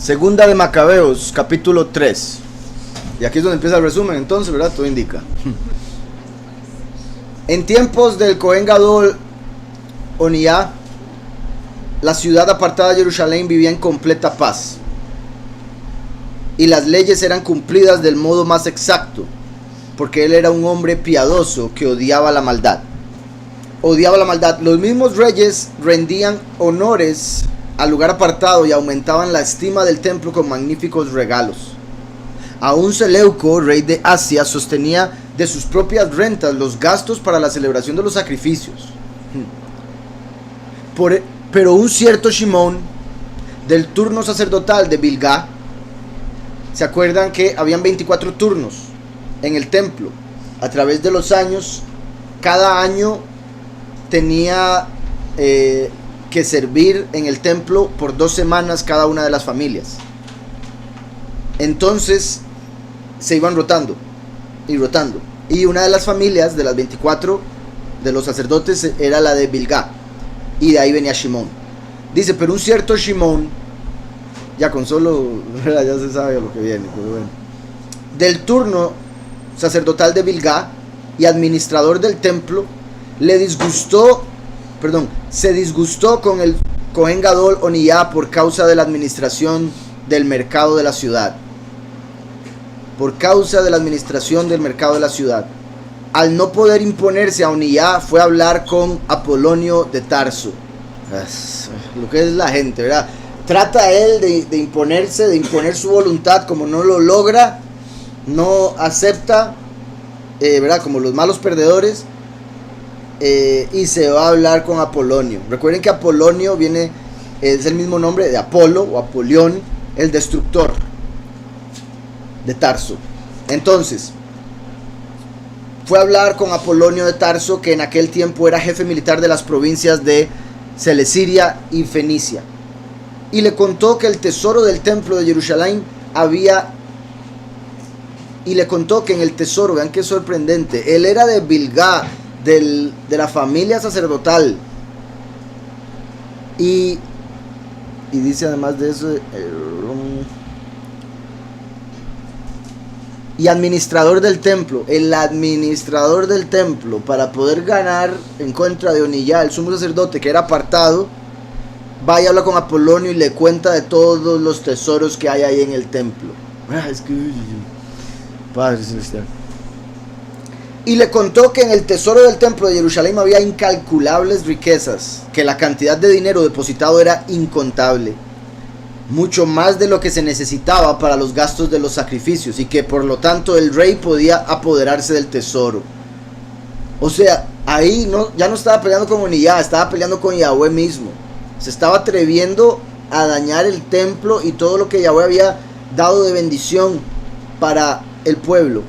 Segunda de Macabeos, capítulo 3. Y aquí es donde empieza el resumen, entonces, ¿verdad? Todo indica. En tiempos del Cohen Gadol Oniá, la ciudad apartada de Jerusalén vivía en completa paz. Y las leyes eran cumplidas del modo más exacto, porque él era un hombre piadoso que odiaba la maldad. Odiaba la maldad. Los mismos reyes rendían honores al lugar apartado y aumentaban la estima del templo con magníficos regalos. Aún Seleuco, rey de Asia, sostenía de sus propias rentas los gastos para la celebración de los sacrificios. Pero un cierto Shimón, del turno sacerdotal de Bilgá, ¿se acuerdan que habían 24 turnos en el templo? A través de los años, cada año tenía que servir en el templo por 2 semanas cada una de las familias. Entonces se iban rotando y rotando. Y una de las familias de las 24 de los sacerdotes era la de Bilgá. Y de ahí venía Shimón. Dice, pero un cierto Shimón, ya con solo, ya se sabe lo que viene, pero bueno, del turno sacerdotal de Bilgá y administrador del templo, se disgustó con el Cohen Gadol Oniá por causa de la administración del mercado de la ciudad. Por causa de la administración del mercado de la ciudad. Al no poder imponerse a Oniá, fue a hablar con Apolonio de Tarso. Lo que es la gente, ¿verdad? Trata él de imponerse, de imponer su voluntad. Como no lo logra, no acepta, ¿verdad? Como los malos perdedores. Y se va a hablar con Apolonio. Recuerden que Apolonio es el mismo nombre de Apolo o Apolión, el destructor de Tarso. Entonces fue a hablar con Apolonio de Tarso, que en aquel tiempo era jefe militar de las provincias de Celesiria y Fenicia, y le contó que el tesoro del templo de Jerusalén en el tesoro, vean qué sorprendente, él era de Bilgá, de la familia sacerdotal, y dice además de eso, y administrador del templo, el administrador del templo, para poder ganar en contra de Oniyá, el sumo sacerdote que era apartado, va y habla con Apolonio y le cuenta de todos los tesoros que hay ahí en el templo. Es que, Padre Celestial. Y le contó que en el tesoro del templo de Jerusalén había incalculables riquezas, que la cantidad de dinero depositado era incontable, mucho más de lo que se necesitaba para los gastos de los sacrificios, y que por lo tanto el rey podía apoderarse del tesoro. O sea, ahí ya no estaba peleando con Oniyá, estaba peleando con Yahweh mismo. Se estaba atreviendo a dañar el templo y todo lo que Yahweh había dado de bendición para el pueblo,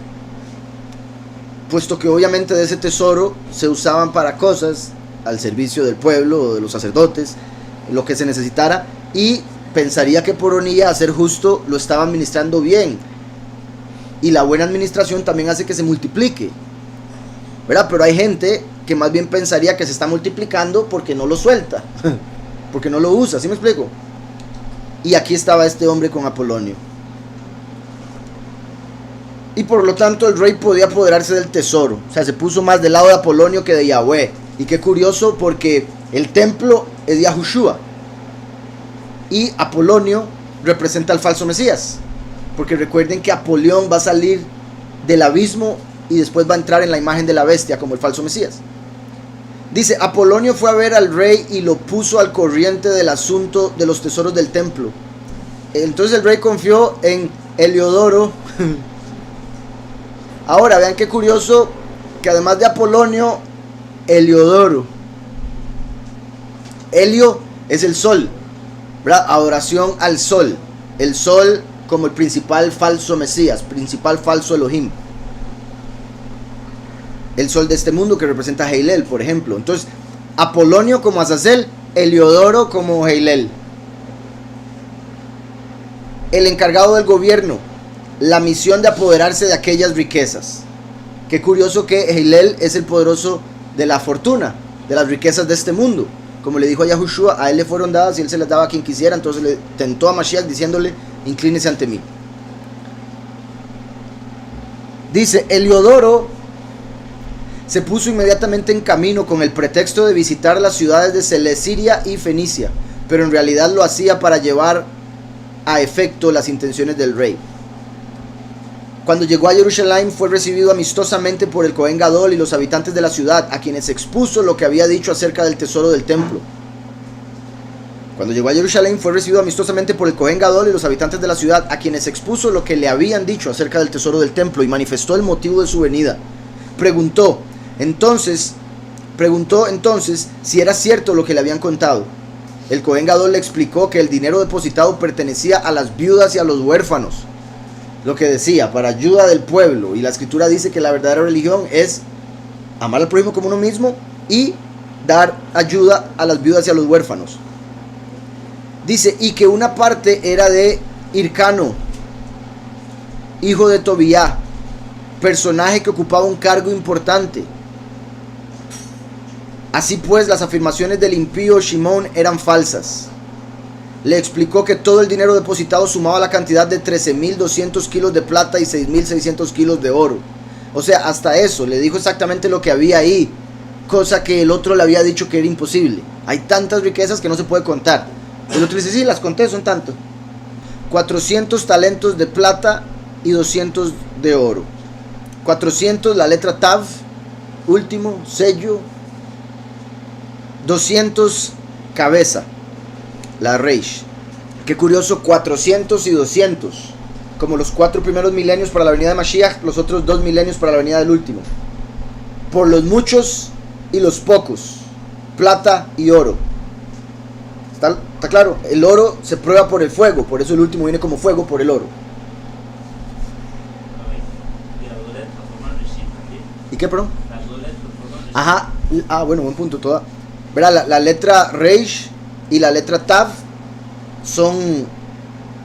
puesto que obviamente de ese tesoro se usaban para cosas al servicio del pueblo o de los sacerdotes, lo que se necesitara, y pensaría que por Oniyá, a ser justo, lo estaba administrando bien. Y la buena administración también hace que se multiplique, ¿verdad? Pero hay gente que más bien pensaría que se está multiplicando porque no lo suelta, porque no lo usa, ¿sí me explico? Y aquí estaba este hombre con Apolonio. Y por lo tanto el rey podía apoderarse del tesoro. O sea, se puso más del lado de Apolonio que de Yahweh. Y qué curioso, porque el templo es de Yahushua y Apolonio representa al falso Mesías, porque recuerden que Apolión va a salir del abismo y después va a entrar en la imagen de la bestia como el falso Mesías. Dice, Apolonio fue a ver al rey y lo puso al corriente del asunto de los tesoros del templo. Entonces el rey confió en Heliodoro. Ahora vean qué curioso, que además de Apolonio, Heliodoro, Helio es el sol, ¿verdad? Adoración al sol, el sol como el principal falso Mesías, principal falso Elohim, el sol de este mundo que representa a Heilel, por ejemplo. Entonces Apolonio como Azazel, Heliodoro como Heilel, el encargado del gobierno, la misión de apoderarse de aquellas riquezas. Qué curioso que Heilel es el poderoso de la fortuna, de las riquezas de este mundo, como le dijo a Yahushua, a él le fueron dadas y él se las daba a quien quisiera. Entonces le tentó a Mashiach diciéndole, inclínese ante mí. Dice, Heliodoro se puso inmediatamente en camino con el pretexto de visitar las ciudades de Celesyria y Fenicia, pero en realidad lo hacía para llevar a efecto las intenciones del rey. Cuando llegó a Jerusalén fue recibido amistosamente por el Cohen Gadol y los habitantes de la ciudad, a quienes expuso lo que había dicho acerca del tesoro del templo. Cuando llegó a Jerusalén fue recibido amistosamente por el Cohen Gadol y los habitantes de la ciudad, a quienes expuso lo que le habían dicho acerca del tesoro del templo y manifestó el motivo de su venida. Preguntó entonces si era cierto lo que le habían contado. El Cohen Gadol le explicó que el dinero depositado pertenecía a las viudas y a los huérfanos, lo que decía, para ayuda del pueblo. Y la escritura dice que la verdadera religión es amar al prójimo como uno mismo y dar ayuda a las viudas y a los huérfanos. Dice, y que una parte era de Hircano, hijo de Tobías, personaje que ocupaba un cargo importante. Así pues, las afirmaciones del impío Shimón eran falsas. Le explicó que todo el dinero depositado sumaba la cantidad de 13.200 kilos de plata y 6.600 kilos de oro. O sea, hasta eso, le dijo exactamente lo que había ahí, cosa que el otro le había dicho que era imposible. Hay tantas riquezas que no se puede contar. El otro dice, sí, las conté, son tanto. 400 talentos de plata y 200 de oro. 400 la letra Tav, último, sello. 200 cabeza, la Reish. Qué curioso, 400 y 200. Como los 4 primeros milenios para la venida de Mashiach, los otros 2 milenios para la venida del último. Por los muchos y los pocos, plata y oro. ¿Está claro? El oro se prueba por el fuego, por eso el último viene como fuego por el oro. ¿Y qué, perdón? Ajá, bueno, buen punto. Verá, la letra Reish y la letra Tav son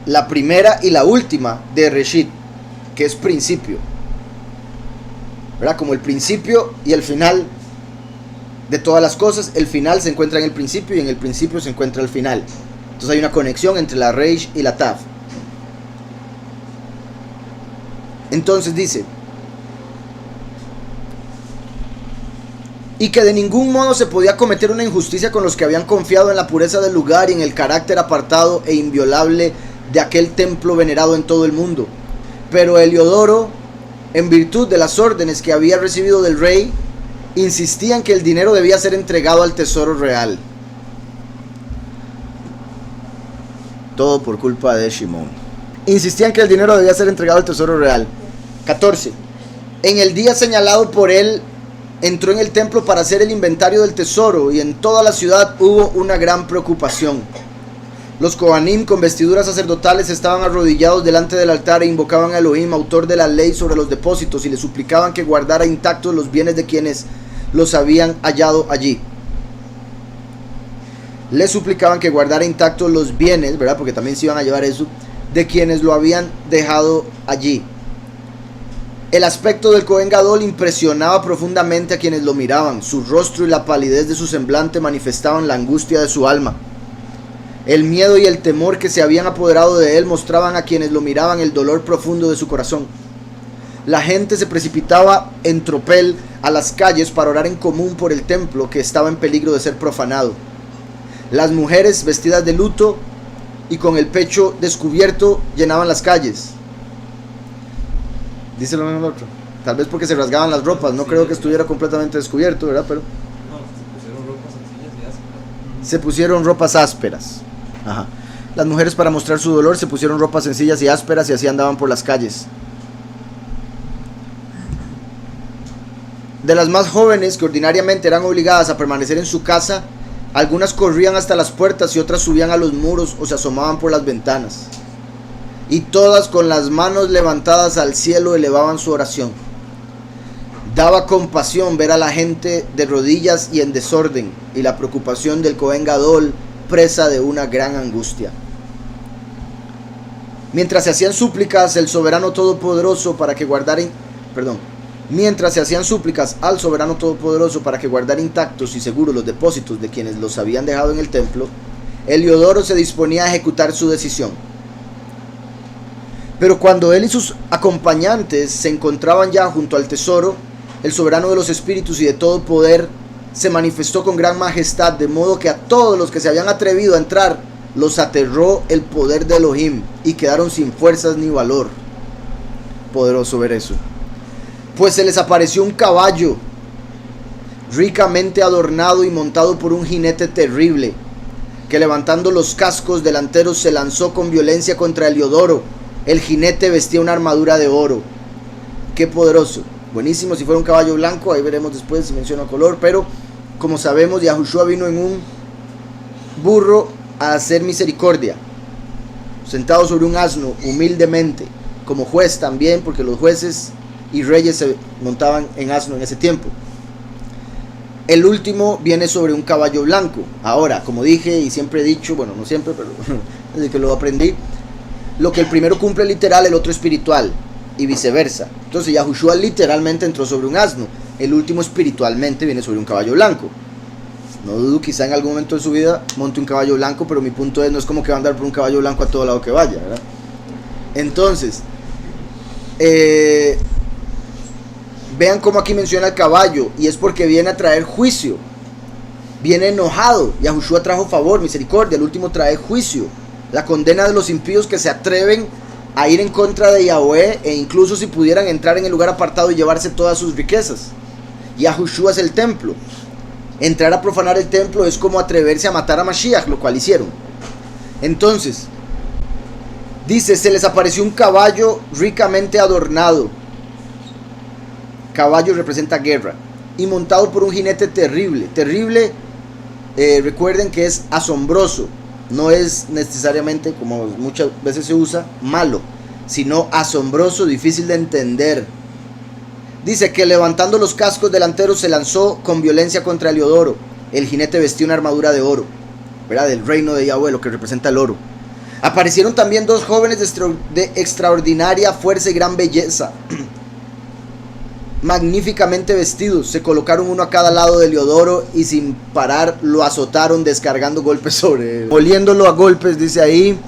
la primera y la última de Reshit, que es principio. ¿Verdad? Como el principio y el final de todas las cosas, el final se encuentra en el principio y en el principio se encuentra el final. Entonces hay una conexión entre la Reish y la Tav. Entonces dice, y que de ningún modo se podía cometer una injusticia con los que habían confiado en la pureza del lugar y en el carácter apartado e inviolable de aquel templo venerado en todo el mundo. Pero Heliodoro, en virtud de las órdenes que había recibido del rey, insistía en que el dinero debía ser entregado al tesoro real. Todo por culpa de Shimón. Insistían que el dinero debía ser entregado al tesoro real. 14. En el día señalado por él, entró en el templo para hacer el inventario del tesoro, y en toda la ciudad hubo una gran preocupación. Los Kohanim con vestiduras sacerdotales estaban arrodillados delante del altar e invocaban a Elohim, autor de la ley sobre los depósitos, y le suplicaban que guardara intactos los bienes de quienes los habían hallado allí. Le suplicaban que guardara intactos los bienes, ¿verdad? Porque también se iban a llevar eso, de quienes lo habían dejado allí. El aspecto del Cohen Gadol impresionaba profundamente a quienes lo miraban. Su rostro y la palidez de su semblante manifestaban la angustia de su alma. El miedo y el temor que se habían apoderado de él mostraban a quienes lo miraban el dolor profundo de su corazón. La gente se precipitaba en tropel a las calles para orar en común por el templo que estaba en peligro de ser profanado. Las mujeres vestidas de luto y con el pecho descubierto llenaban las calles. Dice lo mismo el otro. Tal vez porque se rasgaban las ropas. No creo que estuviera completamente descubierto, ¿verdad? Pero se pusieron ropas ásperas. Ajá. Las mujeres, para mostrar su dolor, se pusieron ropas sencillas y ásperas y así andaban por las calles. De las más jóvenes, que ordinariamente eran obligadas a permanecer en su casa, algunas corrían hasta las puertas y otras subían a los muros o se asomaban por las ventanas. Y todas con las manos levantadas al cielo elevaban su oración. Daba compasión ver a la gente de rodillas y en desorden, y la preocupación del Cohen Gadol presa de una gran angustia. Mientras se hacían súplicas el soberano todopoderoso para que guardara Mientras se hacían súplicas al soberano todopoderoso para que guardara intactos y seguros los depósitos de quienes los habían dejado en el templo, Heliodoro se disponía a ejecutar su decisión. Pero cuando él y sus acompañantes se encontraban ya junto al tesoro, el soberano de los espíritus y de todo poder se manifestó con gran majestad, de modo que a todos los que se habían atrevido a entrar los aterró el poder de Elohim y quedaron sin fuerzas ni valor. Poderoso ver eso. Pues se les apareció un caballo ricamente adornado y montado por un jinete terrible, que levantando los cascos delanteros se lanzó con violencia contra Heliodoro. El jinete vestía una armadura de oro. Qué poderoso. Buenísimo si fuera un caballo blanco, ahí veremos después si menciona color, pero como sabemos, Yahushua vino en un burro a hacer misericordia, sentado sobre un asno, humildemente, como juez también, porque los jueces y reyes se montaban en asno en ese tiempo. El último viene sobre un caballo blanco. Ahora, como dije y siempre he dicho, bueno, no siempre, pero desde que lo aprendí, lo que el primero cumple literal, el otro espiritual, y viceversa. Entonces Yahushua literalmente entró sobre un asno, el último espiritualmente viene sobre un caballo blanco. No dudo, quizá en algún momento de su vida monte un caballo blanco, pero mi punto es, no es como que va a andar por un caballo blanco a todo lado que vaya, ¿verdad? Entonces, vean cómo aquí menciona el caballo, y es porque viene a traer juicio, viene enojado. Yahushua trajo favor, misericordia, el último trae juicio, la condena de los impíos que se atreven a ir en contra de Yahweh, e incluso si pudieran entrar en el lugar apartado y llevarse todas sus riquezas. Yahushua es el templo. Entrar a profanar el templo es como atreverse a matar a Mashiach, lo cual hicieron. Entonces, dice, se les apareció un caballo ricamente adornado. Caballo representa guerra. Y montado por un jinete terrible. Terrible, recuerden que es asombroso. No es necesariamente, como muchas veces se usa, malo, sino asombroso, difícil de entender. Dice que levantando los cascos delanteros se lanzó con violencia contra Heliodoro. El jinete vestía una armadura de oro, ¿verdad? Del reino de Yahweh, lo que representa el oro. Aparecieron también dos jóvenes de extraordinaria fuerza y gran belleza, magníficamente vestidos. Se colocaron uno a cada lado de Heliodoro y sin parar lo azotaron, descargando golpes sobre él, moliéndolo a golpes, dice ahí.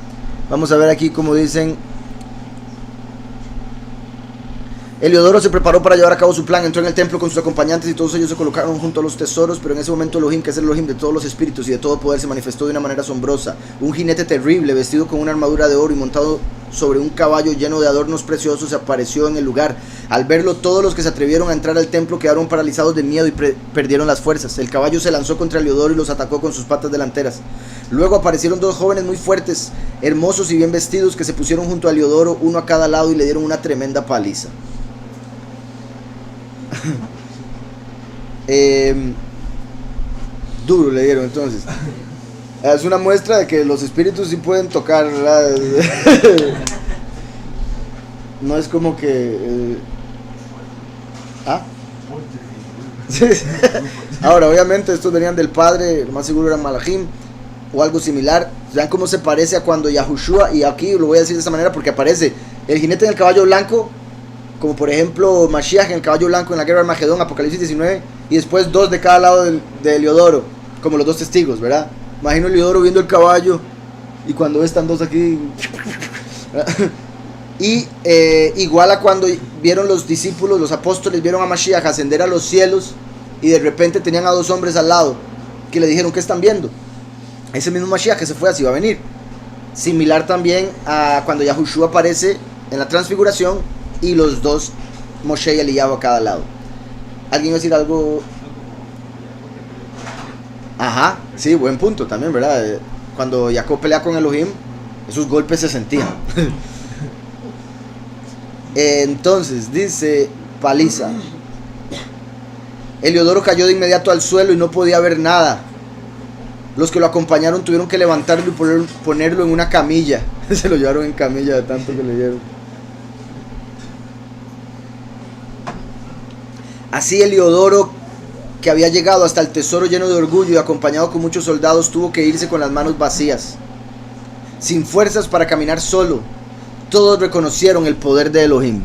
Vamos a ver aquí como dicen. Heliodoro se preparó para llevar a cabo su plan, entró en el templo con sus acompañantes y todos ellos se colocaron junto a los tesoros, pero en ese momento Elohim, que es el Elohim de todos los espíritus y de todo poder, se manifestó de una manera asombrosa. Un jinete terrible, vestido con una armadura de oro y montado sobre un caballo lleno de adornos preciosos, se apareció en el lugar. Al verlo, todos los que se atrevieron a entrar al templo quedaron paralizados de miedo y perdieron las fuerzas. El caballo se lanzó contra Heliodoro y los atacó con sus patas delanteras. Luego aparecieron dos jóvenes muy fuertes, hermosos y bien vestidos, que se pusieron junto a Heliodoro, uno a cada lado, y le dieron una tremenda paliza. Duro le dieron. Entonces es una muestra de que los espíritus sí pueden tocar, ¿verdad? No es como que sí. Ahora obviamente estos venían del Padre, lo más seguro eran Malachim o algo similar. Vean cómo se parece a cuando Yahushua, y aquí lo voy a decir de esta manera porque aparece el jinete en el caballo blanco, como por ejemplo Mashiach en el caballo blanco en la guerra de Armagedón, Apocalipsis 19, y después dos de cada lado de Heliodoro, como los dos testigos, ¿verdad? Imagino Heliodoro viendo el caballo, y cuando están dos aquí, y igual a cuando vieron los discípulos, los apóstoles, vieron a Mashiach ascender a los cielos, y de repente tenían a dos hombres al lado, que le dijeron, ¿qué están viendo? Ese mismo Mashiach que se fue, así va a venir. Similar también a cuando Yahushua aparece en la transfiguración, y los dos, Moshe y Eliyahu, a cada lado. ¿Alguien va a decir algo? Ajá, sí, buen punto también, ¿verdad? Cuando Jacob pelea con Elohim, esos golpes se sentían. Entonces, dice paliza. Heliodoro cayó de inmediato al suelo y no podía ver nada. Los que lo acompañaron tuvieron que levantarlo y ponerlo en una camilla. Se lo llevaron en camilla de tanto que le dieron. Así Heliodoro, que había llegado hasta el tesoro lleno de orgullo y acompañado con muchos soldados, tuvo que irse con las manos vacías, sin fuerzas para caminar solo. Todos reconocieron el poder de Elohim.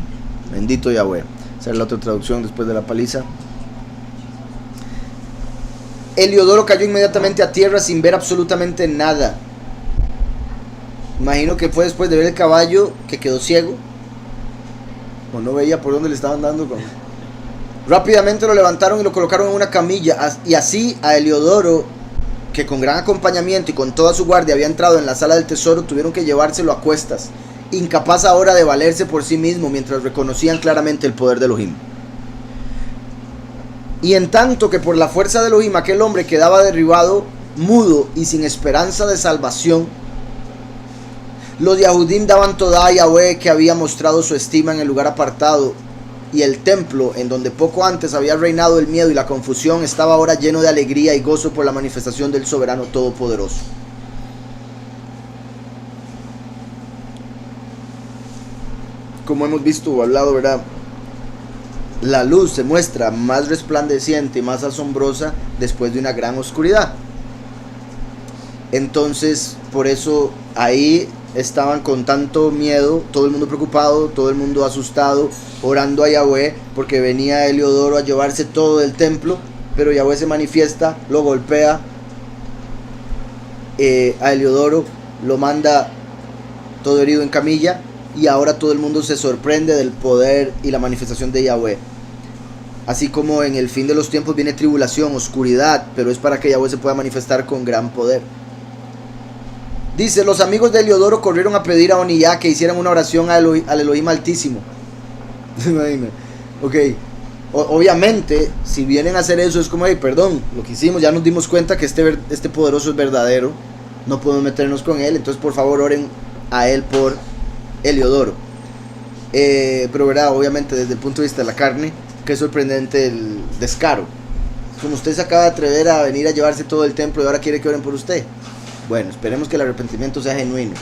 Bendito Yahweh. Esa es la otra traducción después de la paliza. Heliodoro cayó inmediatamente a tierra sin ver absolutamente nada. Imagino que fue después de ver el caballo que quedó ciego. O no veía por dónde le estaban dando. Rápidamente lo levantaron y lo colocaron en una camilla. Y así a Heliodoro, que con gran acompañamiento y con toda su guardia había entrado en la sala del tesoro, tuvieron que llevárselo a cuestas, incapaz ahora de valerse por sí mismo, mientras reconocían claramente el poder de Elohim. Y en tanto que por la fuerza de Elohim aquel hombre quedaba derribado, mudo y sin esperanza de salvación, los Yahudim daban toda a Yahweh, que había mostrado su estima en el lugar apartado, y el templo, en donde poco antes había reinado el miedo y la confusión, estaba ahora lleno de alegría y gozo por la manifestación del soberano todopoderoso. Como hemos visto o hablado, ¿verdad? La luz se muestra más resplandeciente y más asombrosa después de una gran oscuridad. Entonces, por eso ahí estaban con tanto miedo, todo el mundo preocupado, todo el mundo asustado, orando a Yahweh, porque venía Heliodoro a llevarse todo del templo, pero Yahweh se manifiesta, lo golpea a Heliodoro, lo manda todo herido en camilla, y ahora todo el mundo se sorprende del poder y la manifestación de Yahweh. Así como en el fin de los tiempos viene tribulación, oscuridad, pero es para que Yahweh se pueda manifestar con gran poder. Dice, los amigos de Heliodoro corrieron a pedir a Oniyah que hicieran una oración al Elohim Altísimo. Ok, obviamente, si vienen a hacer eso es como, hey, perdón, lo que hicimos, ya nos dimos cuenta que este poderoso es verdadero, no podemos meternos con él, entonces por favor oren a él por Heliodoro. Pero verdad, obviamente desde el punto de vista de la carne, qué sorprendente el descaro. Como usted se acaba de atrever a venir a llevarse todo el templo y ahora quiere que oren por usted. Bueno, esperemos que el arrepentimiento sea genuino.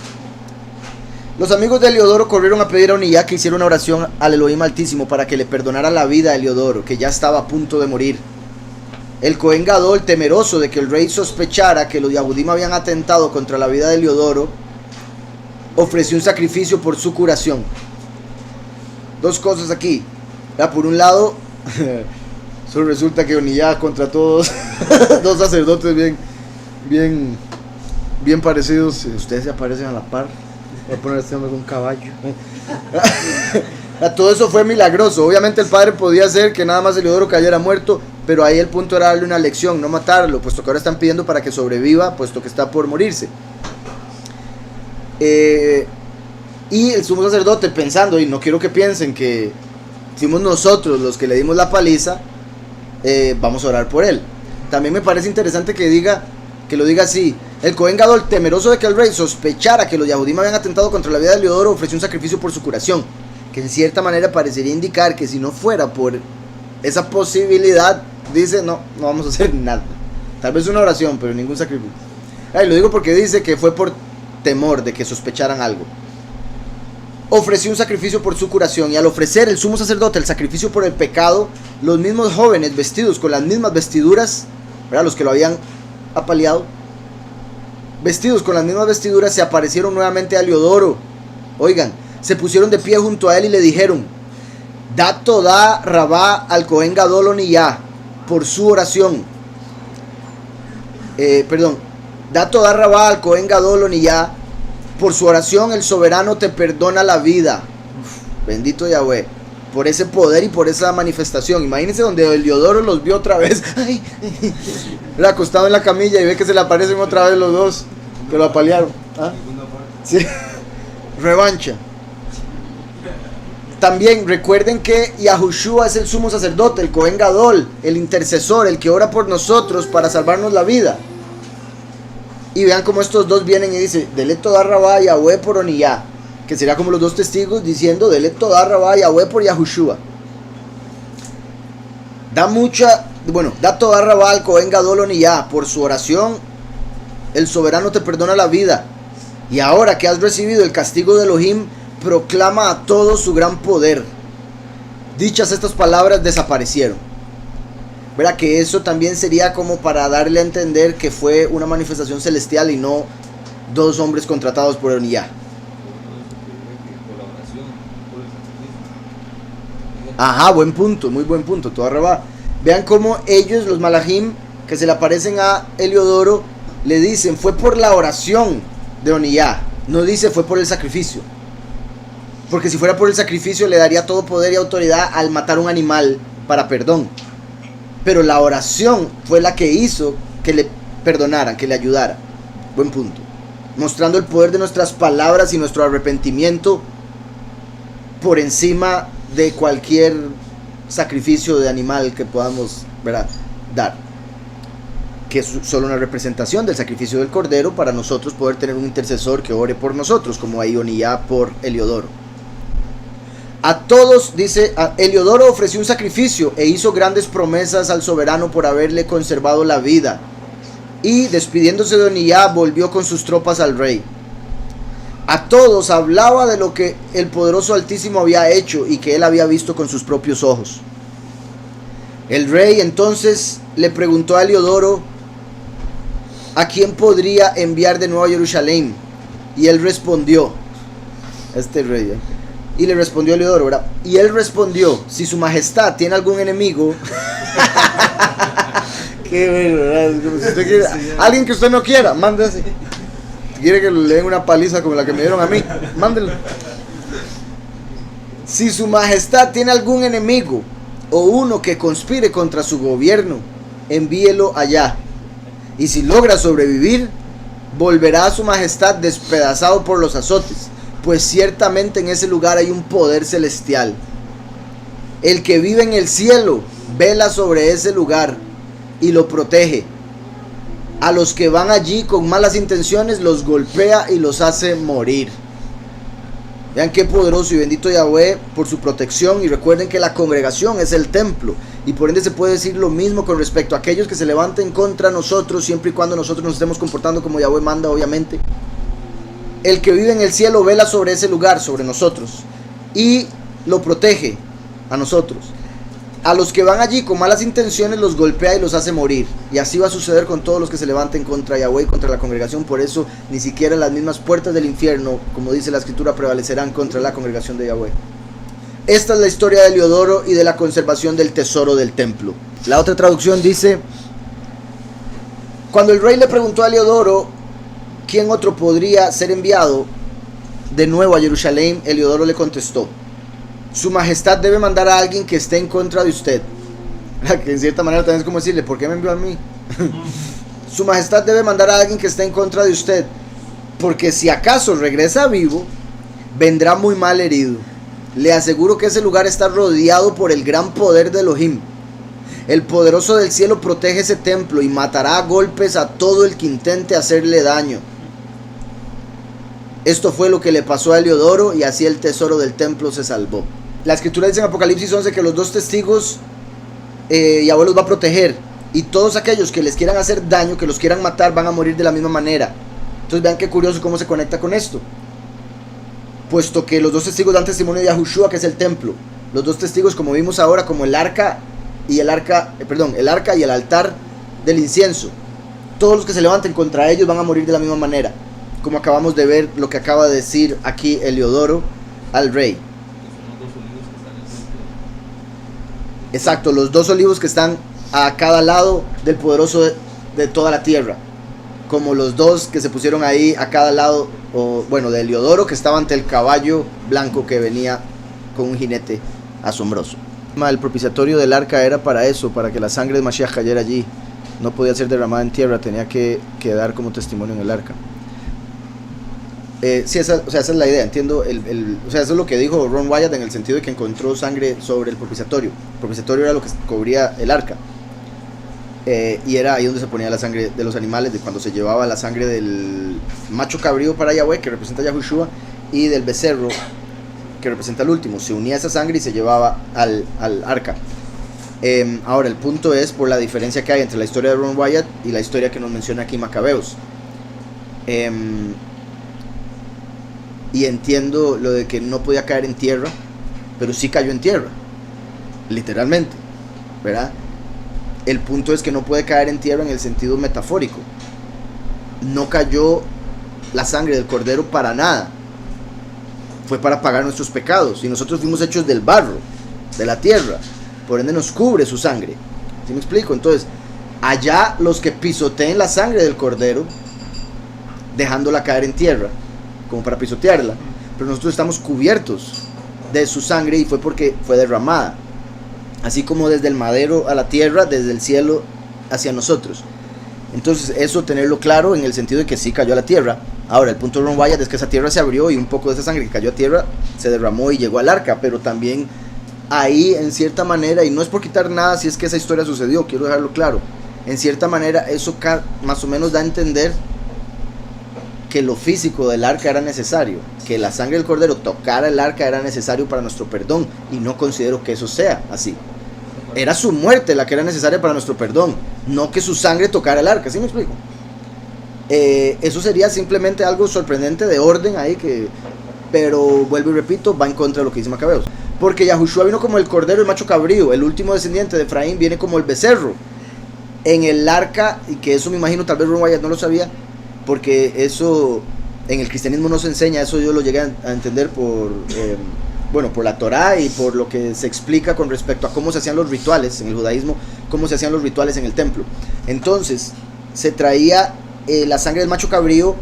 Los amigos de Heliodoro corrieron a pedir a Oniyah que hiciera una oración al Elohim Altísimo para que le perdonara la vida a Heliodoro, que ya estaba a punto de morir. El Cohen Gadol, temeroso de que el rey sospechara que los Yahudim habían atentado contra la vida de Heliodoro, ofreció un sacrificio por su curación. Dos cosas aquí. Por un lado, eso resulta que Oniyah contrató dos sacerdotes bien parecidos. Ustedes se aparecen a la par. Voy a poner este hombre con un caballo. Todo eso fue milagroso. Obviamente el padre podía hacer que nada más Heliodoro cayera muerto, pero ahí el punto era darle una lección, no matarlo, puesto que ahora están pidiendo para que sobreviva, puesto que está por morirse. Y el sumo sacerdote pensando, y no quiero que piensen que fuimos nosotros los que le dimos la paliza, vamos a orar por él. También me parece interesante que lo diga así. El Cohen Gadol, temeroso de que el rey sospechara que los Yahudim habían atentado contra la vida de Heliodoro, ofreció un sacrificio por su curación, que en cierta manera parecería indicar que si no fuera por esa posibilidad, dice, no vamos a hacer nada. Tal vez una oración, pero ningún sacrificio. Lo digo porque dice que fue por temor de que sospecharan algo. Ofreció un sacrificio por su curación, y al ofrecer el sumo sacerdote el sacrificio por el pecado, los mismos jóvenes vestidos con las mismas vestiduras, ¿verdad? Los que lo habían apaleado, vestidos con las mismas vestiduras, se aparecieron nuevamente a Heliodoro. Oigan, se pusieron de pie junto a él y le dijeron: da toda Rabá al Cohen Gadol Oniyah por su oración. Da toda Rabá al Cohen Gadol Oniyah por su oración, el soberano te perdona la vida. Bendito Yahweh, por ese poder y por esa manifestación. Imagínense donde Heliodoro los vio otra vez, acostado en la camilla, y ve que se le aparecen otra vez los dos que lo apalearon. Sí. Revancha. También recuerden que Yahushua es el sumo sacerdote, el Cohen Gadol, el intercesor, el que ora por nosotros para salvarnos la vida. Y vean cómo estos dos vienen y dicen: dele toda Rabá a Yahweh por Oniyah, que sería como los dos testigos diciendo: dele toda Rabá a Yahweh por Yahushua. Da toda Rabá al Cohen Gadol Oniyah por su oración, el soberano te perdona la vida. Y ahora que has recibido el castigo de Elohim, proclama a todos su gran poder. Dichas estas palabras, desaparecieron. Verá que eso también sería como para darle a entender que fue una manifestación celestial y no dos hombres contratados por Oniyah. Ajá, buen punto, muy buen punto, todo arreba. Vean cómo ellos, los Malahim, que se le aparecen a Heliodoro, le dicen, fue por la oración de Oniyah. No dice, fue por el sacrificio. Porque si fuera por el sacrificio, le daría todo poder y autoridad al matar un animal para perdón. Pero la oración fue la que hizo que le perdonaran, que le ayudara. Buen punto. Mostrando el poder de nuestras palabras y nuestro arrepentimiento por encima de cualquier sacrificio de animal que podamos, ¿verdad?, dar, que es solo una representación del sacrificio del cordero para nosotros poder tener un intercesor que ore por nosotros, como ahí Oniyah por Heliodoro. A todos, dice, Heliodoro ofreció un sacrificio e hizo grandes promesas al soberano por haberle conservado la vida, y despidiéndose de Oniyah volvió con sus tropas al rey. A todos hablaba de lo que el poderoso Altísimo había hecho y que él había visto con sus propios ojos. El rey entonces le preguntó a Heliodoro a quién podría enviar de nuevo a Jerusalén, y él respondió, y le respondió a Heliodoro, ¿verdad? Y él respondió, si su majestad tiene algún enemigo, qué bueno, ¿verdad? Como si usted quiere, alguien que usted no quiera, mándese. Si quiere que le den una paliza como la que me dieron a mí, mándelo. Si su majestad tiene algún enemigo o uno que conspire contra su gobierno, envíelo allá. Y si logra sobrevivir, volverá a su majestad despedazado por los azotes, pues ciertamente en ese lugar hay un poder celestial. El que vive en el cielo vela sobre ese lugar y lo protege. A los que van allí con malas intenciones los golpea y los hace morir. Vean qué poderoso y bendito Yahweh por su protección. Y recuerden que la congregación es el templo, y por ende se puede decir lo mismo con respecto a aquellos que se levanten contra nosotros, siempre y cuando nosotros nos estemos comportando como Yahweh manda, obviamente. El que vive en el cielo vela sobre ese lugar, sobre nosotros, y lo protege a nosotros. A los que van allí con malas intenciones los golpea y los hace morir. Y así va a suceder con todos los que se levanten contra Yahweh y contra la congregación. Por eso ni siquiera las mismas puertas del infierno, como dice la escritura, prevalecerán contra la congregación de Yahweh. Esta es la historia de Heliodoro y de la conservación del tesoro del templo. La otra traducción dice: cuando el rey le preguntó a Heliodoro quién otro podría ser enviado de nuevo a Jerusalén, Heliodoro le contestó: su majestad debe mandar a alguien que esté en contra de usted. Que en cierta manera también es como decirle, ¿por qué me envió a mí? Su majestad debe mandar a alguien que esté en contra de usted, porque si acaso regresa vivo, vendrá muy mal herido. Le aseguro que ese lugar está rodeado por el gran poder de Elohim. El poderoso del cielo protege ese templo y matará a golpes a todo el que intente hacerle daño. Esto fue lo que le pasó a Heliodoro, y así el tesoro del templo se salvó. La escritura dice en Apocalipsis 11 que los dos testigos Yahweh los va a proteger, y todos aquellos que les quieran hacer daño, que los quieran matar, van a morir de la misma manera. Entonces vean qué curioso cómo se conecta con esto, puesto que los dos testigos dan testimonio de Yahushua, que es el templo. Los dos testigos, como vimos ahora, como el arca y el arca y el altar del incienso, todos los que se levanten contra ellos van a morir de la misma manera, como acabamos de ver lo que acaba de decir aquí Heliodoro al rey. Exacto, los dos olivos que están a cada lado del poderoso de toda la tierra, como los dos que se pusieron ahí a cada lado, o bueno, de Heliodoro, que estaba ante el caballo blanco que venía con un jinete asombroso. El propiciatorio del arca era para eso, para que la sangre de Mashiach cayera allí. No podía ser derramada en tierra, tenía que quedar como testimonio en el arca. Sí, esa es la idea, entiendo. Eso es lo que dijo Ron Wyatt, en el sentido de que encontró sangre sobre el propiciatorio. El propiciatorio era lo que cubría el arca, y era ahí donde se ponía la sangre de los animales, de cuando se llevaba la sangre del macho cabrío para Yahweh, que representa a Yahushua, y del becerro, que representa al último. Se unía esa sangre y se llevaba al arca. Ahora el punto es por la diferencia que hay entre la historia de Ron Wyatt y la historia que nos menciona aquí Macabeos. Y entiendo lo de que no podía caer en tierra, pero sí cayó en tierra, literalmente, ¿verdad? El punto es que no puede caer en tierra en el sentido metafórico. No cayó la sangre del cordero para nada. Fue para pagar nuestros pecados, y nosotros fuimos hechos del barro. de la tierra, por ende nos cubre su sangre. ¿Sí me explico? Entonces, allá los que pisoteen la sangre del cordero, dejándola caer en tierra, como para pisotearla, pero nosotros estamos cubiertos de su sangre y fue porque fue derramada, así como desde el madero a la tierra, desde el cielo hacia nosotros. Entonces eso tenerlo claro en el sentido de que sí cayó a la tierra. Ahora el punto de Ron Wyatt es que esa tierra se abrió y un poco de esa sangre que cayó a tierra se derramó y llegó al arca, pero también ahí en cierta manera, y no es por quitar nada si es que esa historia sucedió, quiero dejarlo claro, en cierta manera eso más o menos da a entender que lo físico del arca era necesario, que la sangre del cordero tocara el arca era necesario para nuestro perdón, y no considero que eso sea así. Era su muerte la que era necesaria para nuestro perdón, no que su sangre tocara el arca. ¿Sí me explico? Eso sería simplemente algo sorprendente de orden ahí, pero vuelvo y repito, va en contra de lo que dice Macabeos, porque Yahushua vino como el cordero, el macho cabrío, el último descendiente de Efraín viene como el becerro en el arca, y que eso me imagino, tal vez Ron Wyatt no lo sabía, porque eso en el cristianismo no se enseña, eso yo lo llegué a entender por la Torá y por lo que se explica con respecto a cómo se hacían los rituales en el judaísmo, cómo se hacían los rituales en el templo. Entonces se traía la sangre del macho cabrío,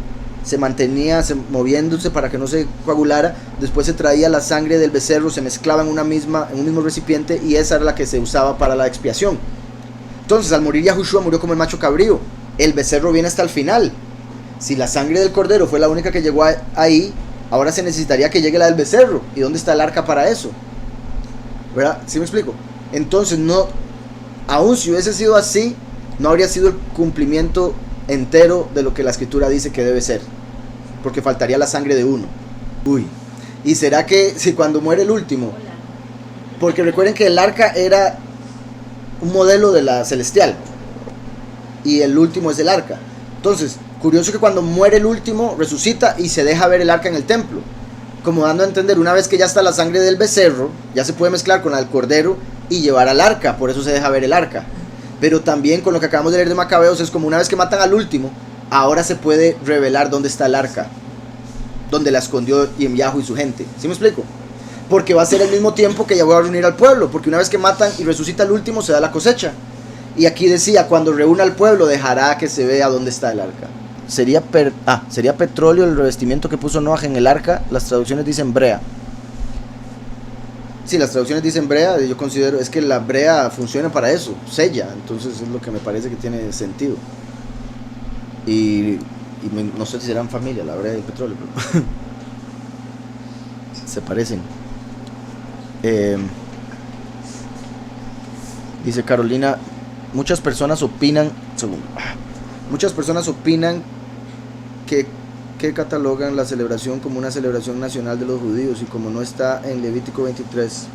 se mantenía moviéndose para que no se coagulara, después se traía la sangre del becerro, se mezclaba en un mismo recipiente, y esa era la que se usaba para la expiación. Entonces al morir Yahushua murió como el macho cabrío, el becerro viene hasta el final. Si la sangre del cordero fue la única que llegó ahí, ahora se necesitaría que llegue la del becerro. ¿Y dónde está el arca para eso? ¿Verdad? ¿Sí me explico? Entonces, no, aun si hubiese sido así, no habría sido el cumplimiento entero de lo que la escritura dice que debe ser, porque faltaría la sangre de uno. ¿Y será que si cuando muere el último? Porque recuerden que el arca era un modelo de la celestial, y el último es el arca. Entonces, curioso que cuando muere el último, resucita y se deja ver el arca en el templo, como dando a entender, una vez que ya está la sangre del becerro, ya se puede mezclar con la del cordero y llevar al arca, por eso se deja ver el arca. Pero también con lo que acabamos de leer de Macabeos, es como una vez que matan al último, ahora se puede revelar dónde está el arca, donde la escondió Yemyahu y su gente. ¿Sí me explico? Porque va a ser el mismo tiempo que ya voy a reunir al pueblo, porque una vez que matan y resucita el último, se da la cosecha. Y aquí decía, cuando reúna al pueblo, dejará que se vea dónde está el arca. Sería petróleo el revestimiento que puso Noaj en el arca. Las traducciones dicen brea. Sí, las traducciones dicen brea. Yo considero, es que la brea funciona para eso, sella. Entonces es lo que me parece que tiene sentido. No sé si serán familia, la brea y el petróleo, pero se parecen. Dice Carolina, muchas personas opinan que catalogan la celebración como una celebración nacional de los judíos, y como no está en Levítico 23.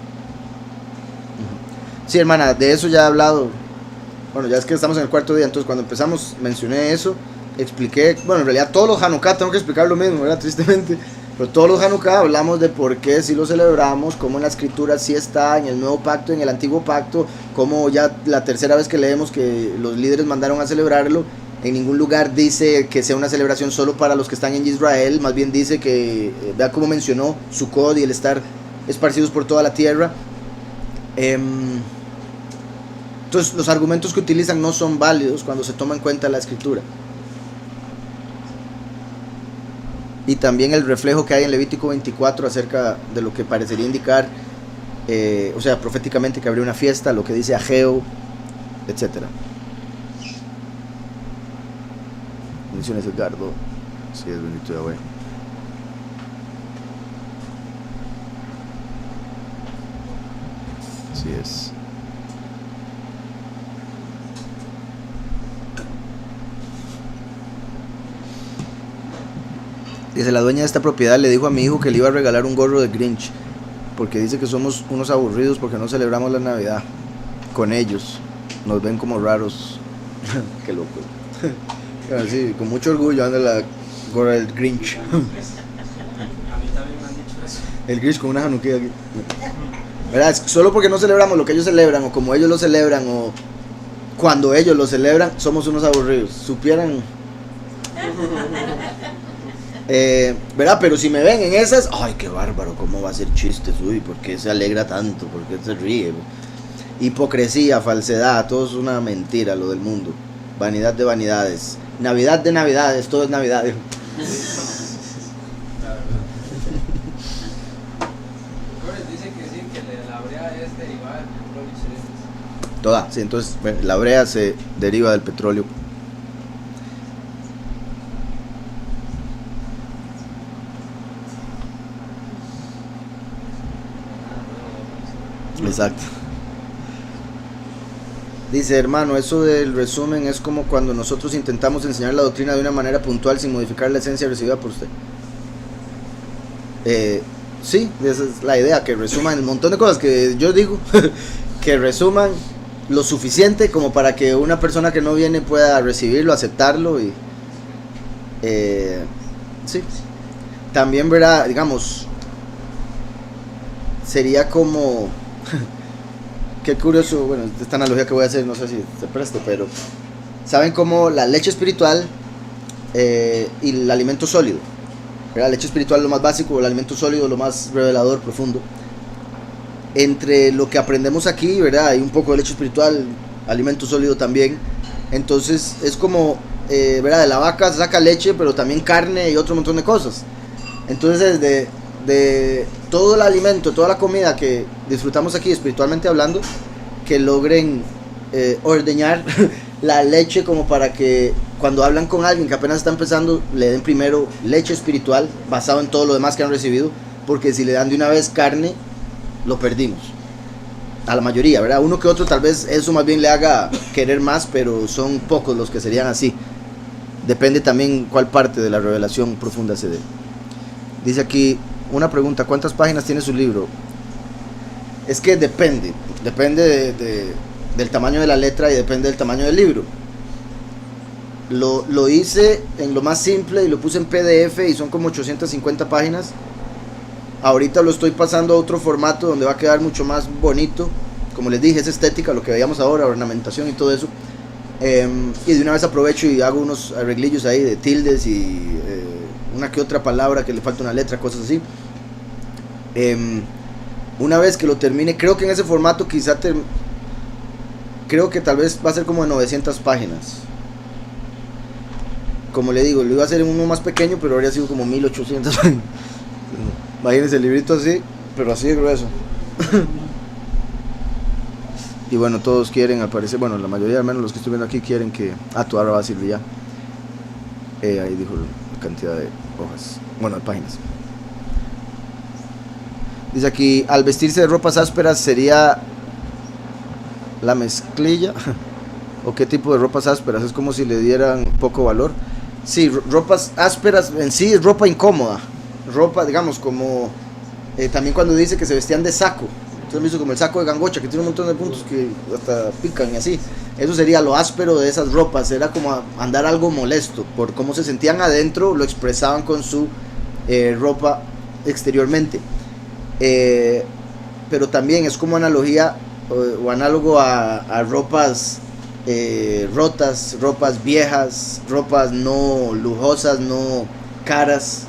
Sí, hermana, de eso ya he hablado. Bueno, ya es que estamos en el cuarto día, entonces cuando empezamos mencioné eso, expliqué, bueno, en realidad todos los Hanukkah tengo que explicar lo mismo, ¿verdad? Tristemente, pero todos los Hanukkah hablamos de por qué sí lo celebramos, cómo en la escritura sí está, en el nuevo pacto, en el antiguo pacto, como ya la tercera vez que leemos que los líderes mandaron a celebrarlo. En ningún lugar dice que sea una celebración solo para los que están en Israel, más bien dice que, vea cómo mencionó Sukkot y el estar esparcidos por toda la tierra. Entonces los argumentos que utilizan no son válidos cuando se toma en cuenta la escritura. Y también el reflejo que hay en Levítico 24 acerca de lo que parecería indicar, proféticamente que habría una fiesta, lo que dice Ageo, etcétera. Bendiciones, Edgardo. Sí, es bendito Yahweh. Así es. Dice, la dueña de esta propiedad le dijo a mi hijo que le iba a regalar un gorro de Grinch, porque dice que somos unos aburridos porque no celebramos la Navidad con ellos. Nos ven como raros. Qué loco. Así, con mucho orgullo anda la gorra del Grinch. A mí también me han dicho eso. El Grinch con una januquía aquí. ¿Verdad? Solo porque no celebramos lo que ellos celebran, o como ellos lo celebran, o cuando ellos lo celebran, somos unos aburridos. Supieran. ¿Verdad? Pero si me ven en esas, ay, qué bárbaro, cómo va a hacer chistes, uy, ¿por qué se alegra tanto? ¿Por qué se ríe? Hipocresía, falsedad, todo es una mentira lo del mundo. Vanidad de vanidades. Navidad de navidades, todo es Navidad. La verdad. Corres dice que sí, que la brea es derivada del petróleo excelente. Toda, sí, entonces la brea se deriva del petróleo. Exacto. Dice, hermano, eso del resumen es como cuando nosotros intentamos enseñar la doctrina de una manera puntual sin modificar la esencia recibida por usted. Sí, esa es la idea, que resuman un montón de cosas que yo digo, que resuman lo suficiente como para que una persona que no viene pueda recibirlo, aceptarlo y... sí. También, verá, digamos, sería como... Qué curioso, bueno, esta analogía que voy a hacer, no sé si se preste, pero saben cómo la leche espiritual y el alimento sólido, ¿verdad? La leche espiritual es lo más básico, el alimento sólido lo más revelador, profundo. Entre lo que aprendemos aquí, ¿verdad? Hay un poco de leche espiritual, alimento sólido también. Entonces es como, ¿verdad? De la vaca se saca leche, pero también carne y otro montón de cosas. Entonces de todo el alimento, toda la comida que disfrutamos aquí espiritualmente hablando, que logren ordeñar la leche como para que cuando hablan con alguien que apenas está empezando le den primero leche espiritual basado en todo lo demás que han recibido, porque si le dan de una vez carne lo perdimos a la mayoría, ¿verdad? Uno que otro tal vez eso más bien le haga querer más, pero son pocos los que serían así. Depende también cuál parte de la revelación profunda se dé. Dice aquí una pregunta, ¿cuántas páginas tiene su libro? Es que depende del tamaño de la letra y depende del tamaño del libro. Lo hice en lo más simple y lo puse en PDF y son como 850 páginas. Ahorita lo estoy pasando a otro formato donde va a quedar mucho más bonito. Como les dije, es estética, lo que veíamos ahora, ornamentación y todo eso. Y de una vez aprovecho y hago unos arreglillos ahí de tildes y una que otra palabra que le falta una letra, cosas así. Una vez que lo termine, creo que en ese formato creo que tal vez va a ser como de 900 páginas. Como le digo, lo iba a hacer en uno más pequeño, pero habría sido como 1800 páginas. Imagínense el librito así, pero así de grueso. Y bueno, todos quieren aparecer, bueno, la mayoría, al menos los que estoy viendo aquí, quieren que... tú ahora vas a ir ya. Ahí dijo la cantidad de hojas, bueno, de páginas. Dice aquí, al vestirse de ropas ásperas sería la mezclilla. ¿O qué tipo de ropas ásperas? Es como si le dieran poco valor. Sí, ropas ásperas en sí es ropa incómoda. Ropa, digamos, como también cuando dice que se vestían de saco. Entonces me hizo como el saco de gangocha, que tiene un montón de puntos que hasta pican y así. Eso sería lo áspero de esas ropas. Era como andar algo molesto. Por cómo se sentían adentro, lo expresaban con su ropa exteriormente. Pero también es como analogía o análogo a ropas rotas, ropas viejas, ropas no lujosas, no caras,